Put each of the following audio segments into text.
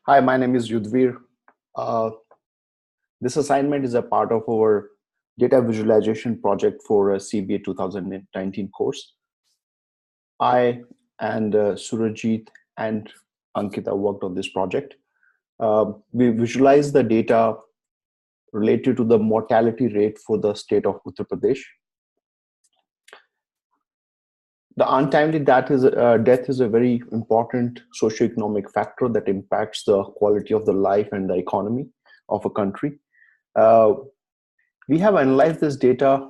Hi, my name is Yudhvir. Uh, this assignment is a part of our data visualization project for a CBA 2019 course. I and Surajit and Ankita worked on this project. We visualized the data related to the mortality rate for the state of Uttar Pradesh. The untimely death is a very important socioeconomic factor that impacts the quality of the life and the economy of a country. Uh, we have analyzed this data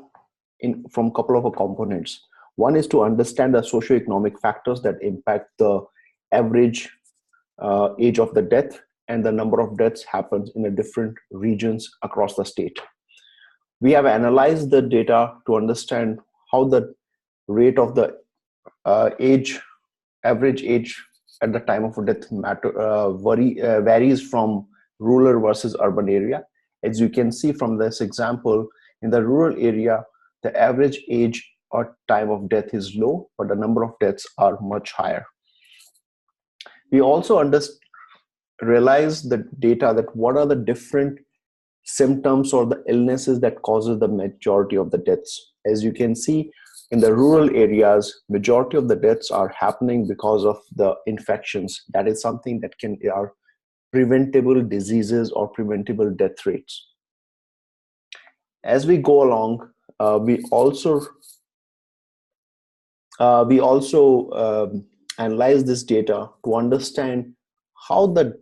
from a couple of components. One is to understand the socioeconomic factors that impact the average age of the death, and the number of deaths happens in the different regions across the state. We have analyzed the data to understand how the rate of the age, average age at the time of death varies from rural versus urban area. As you can see from this example, in the rural area, the average age or time of death is low, but the number of deaths are much higher. We also realize the data that what are the different symptoms or the illnesses that causes the majority of the deaths. As you can see, in the rural areas, majority of the deaths are happening because of the infections. That is something that are preventable diseases or preventable death rates. As we go along, we also analyze this data to understand how the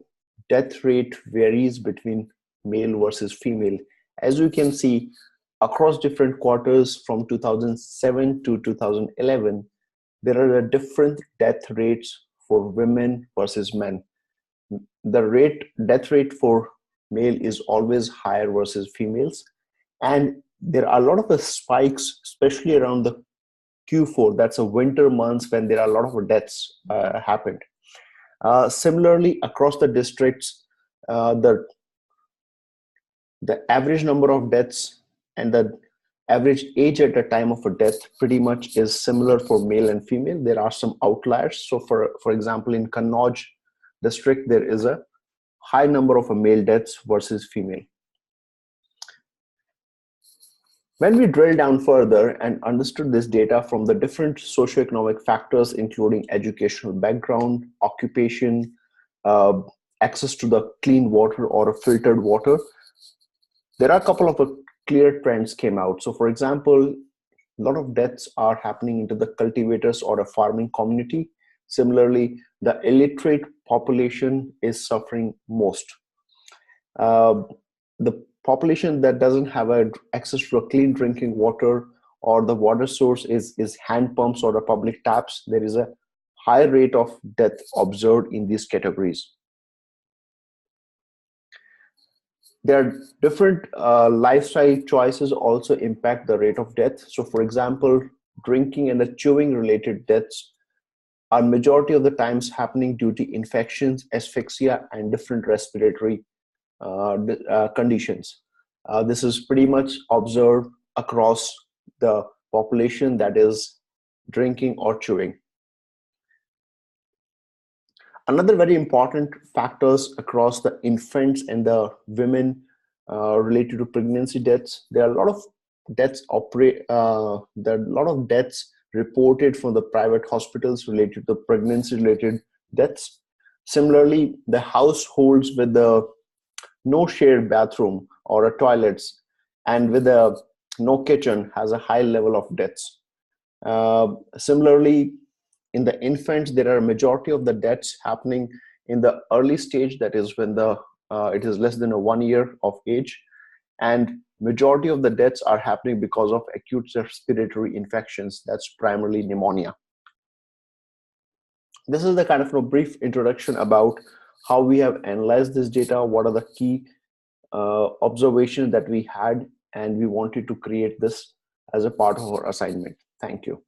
death rate varies between male versus female. As you can see, across different quarters from 2007 to 2011, there are different death rates for women versus men. The death rate for male is always higher versus females, and there are a lot of spikes, especially around the Q4. That's a winter months when there are a lot of deaths happened. Similarly, across the districts, the average number of deaths and the average age at the time of a death pretty much is similar for male and female. There are some outliers. So for example, in Kannauj district, there is a high number of male deaths versus female. When we drill down further and understood this data from the different socioeconomic factors, including educational background, occupation, access to the clean water or a filtered water, there are a couple of clear trends came out. So for example, a lot of deaths are happening into the cultivators or a farming community. Similarly, the illiterate population is suffering most. The population that doesn't have access to a clean drinking water, or the water source is hand pumps or the public taps, there is a high rate of death observed in these categories. There are different lifestyle choices also impact the rate of death. So for example, drinking and the chewing related deaths are majority of the times happening due to infections, asphyxia, and different respiratory conditions. This is pretty much observed across the population that is drinking or chewing. Another very important factors across the infants and the women related to pregnancy deaths. There are a lot of deaths reported from the private hospitals related to pregnancy related deaths. Similarly, the households with the no shared bathroom or a toilets and with a no kitchen has a high level of deaths. Similarly, in the infants, there are a majority of the deaths happening in the early stage, that is when it is less than 1 year of age, and majority of the deaths are happening because of acute respiratory infections. That's primarily pneumonia. This is the kind of a brief introduction about how we have analyzed this data, what are the key observations that we had, and we wanted to create this as a part of our assignment. Thank you.